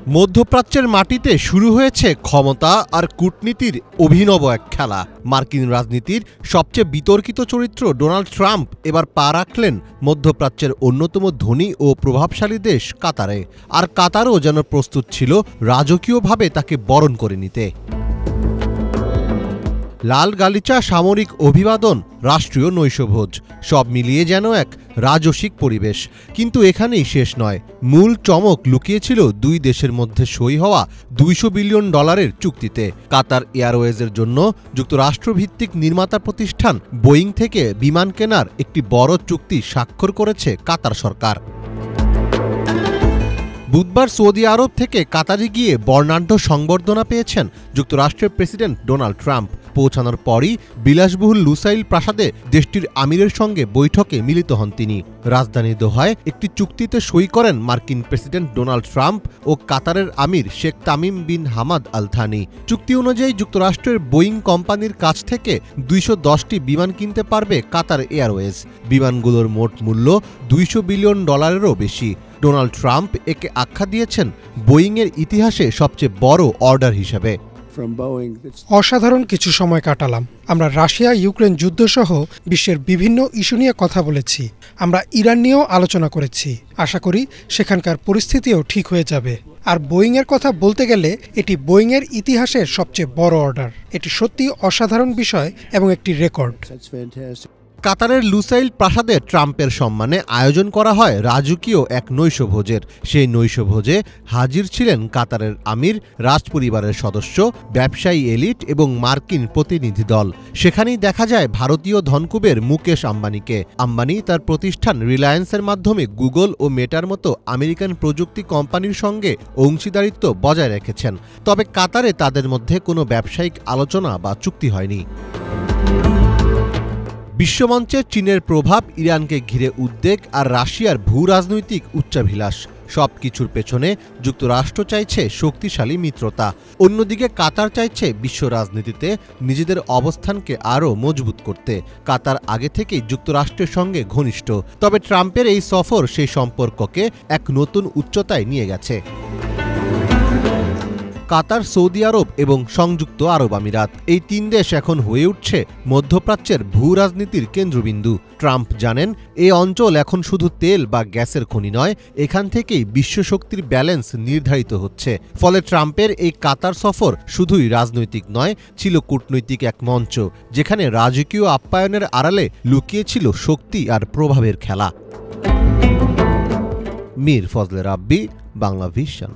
মধ্যপ্রাচ্যের মাটিতে শুরু হয়েছে ক্ষমতা আর কূটনীতির অভিনব এক খেলা। মার্কিন রাজনীতির সবচেয়ে বিতর্কিত চরিত্র ডোনাল্ড ট্রাম্প এবার পা রাখলেন মধ্যপ্রাচ্যের অন্যতম ধনী ও প্রভাবশালী দেশ কাতারে। আর কাতারও যেন প্রস্তুত ছিল রাজকীয়ভাবে তাকে বরণ করে নিতে। লাল গালিচা, সামরিক অভিবাদন, রাষ্ট্রীয় নৈশভোজ, সব মিলিয়ে যেন এক রাজসিক পরিবেশ। কিন্তু এখানেই শেষ নয়। মূল চমক লুকিয়েছিল দুই দেশের মধ্যে সই হওয়া $200 বিলিয়ন চুক্তিতে। কাতার এয়ারওয়েজের জন্য যুক্তরাষ্ট্রভিত্তিক নির্মাতা প্রতিষ্ঠান বোয়িং থেকে বিমান কেনার একটি বড় চুক্তি স্বাক্ষর করেছে কাতার সরকার। বুধবার সৌদি আরব থেকে কাতারে গিয়ে বর্ণাঢ্য সংবর্ধনা পেয়েছেন যুক্তরাষ্ট্রের প্রেসিডেন্ট ডোনাল্ড ট্রাম্প। পৌঁছানোর পরই বিলাসবহুল লুসাইল প্রাসাদে দেশটির আমিরের সঙ্গে বৈঠকে মিলিত হন তিনি। রাজধানী দোহায় একটি চুক্তিতে সই করেন মার্কিন প্রেসিডেন্ট ডোনাল্ড ট্রাম্প ও কাতারের আমির Sheikh Tamim bin Hamad Al Thani. চুক্তি অনুযায়ী যুক্তরাষ্ট্রের বোয়িং কোম্পানির কাছ থেকে 210টি বিমান কিনতে পারবে কাতার এয়ারওয়েজ। বিমানগুলোর মোট মূল্য $200 বিলিয়ন বেশি। ডোনাল্ড ট্রাম্প একে আখ্যা দিয়েছেন বোয়িংয়ের ইতিহাসে সবচেয়ে বড় অর্ডার হিসেবে। অসাধারণ কিছু সময় কাটালাম। আমরা রাশিয়া ইউক্রেন যুদ্ধসহ বিশ্বের বিভিন্ন ইস্যু নিয়ে কথা বলেছি। আমরা ইরান নিয়েও আলোচনা করেছি। আশা করি সেখানকার পরিস্থিতিও ঠিক হয়ে যাবে। আর বোয়িংয়ের কথা বলতে গেলে এটি বোয়িংয়ের ইতিহাসের সবচেয়ে বড় অর্ডার। এটি সত্যি অসাধারণ বিষয় এবং একটি রেকর্ড। কাতারের লুসাইল প্রাসাদে ট্রাম্পের সম্মানে আয়োজন করা হয় রাজকীয় এক নৈশভোজের। সেই নৈশভোজে হাজির ছিলেন কাতারের আমির, রাজপরিবারের সদস্য, ব্যবসায়ী এলিট এবং মার্কিন প্রতিনিধি দল। সেখানেই দেখা যায় ভারতীয় ধনকুবের মুকেশ আম্বানিকে। আম্বানি তার প্রতিষ্ঠান রিলায়েন্সের মাধ্যমে গুগল ও মেটার মতো আমেরিকান প্রযুক্তি কোম্পানির সঙ্গে অংশীদারিত্ব বজায় রেখেছেন। তবে কাতারে তাদের মধ্যে কোনো ব্যবসায়িক আলোচনা বা চুক্তি হয়নি। বিশ্বমঞ্চে চীনের প্রভাব, ইরানকে ঘিরে উদ্বেগ আর রাশিয়ার ভূ রাজনৈতিক উচ্চাভিলাষ, সব কিছুর পেছনে যুক্তরাষ্ট্র চাইছে শক্তিশালী মিত্রতা। অন্যদিকে কাতার চাইছে বিশ্ব রাজনীতিতে নিজেদের অবস্থানকে আরও মজবুত করতে। কাতার আগে থেকেই যুক্তরাষ্ট্রের সঙ্গে ঘনিষ্ঠ, তবে ট্রাম্পের এই সফর সেই সম্পর্ককে এক নতুন উচ্চতায় নিয়ে গেছে। কাতার, সৌদি আরব এবং সংযুক্ত আরব আমিরাত, এই তিন দেশ এখন হয়ে উঠছে মধ্যপ্রাচ্যের ভূ রাজনীতির কেন্দ্রবিন্দু। ট্রাম্প জানেন এই অঞ্চল এখন শুধু তেল বা গ্যাসের খনি নয়, এখান থেকেই বিশ্বশক্তির ব্যালেন্স নির্ধারিত হচ্ছে। ফলে ট্রাম্পের এই কাতার সফর শুধুই রাজনৈতিক নয়, ছিল কূটনৈতিক এক মঞ্চ, যেখানে রাজকীয় আপ্যায়নের আড়ালে লুকিয়েছিল শক্তি আর প্রভাবের খেলা। মীর ফজলে রাব্বি, বাংলা ভিশন।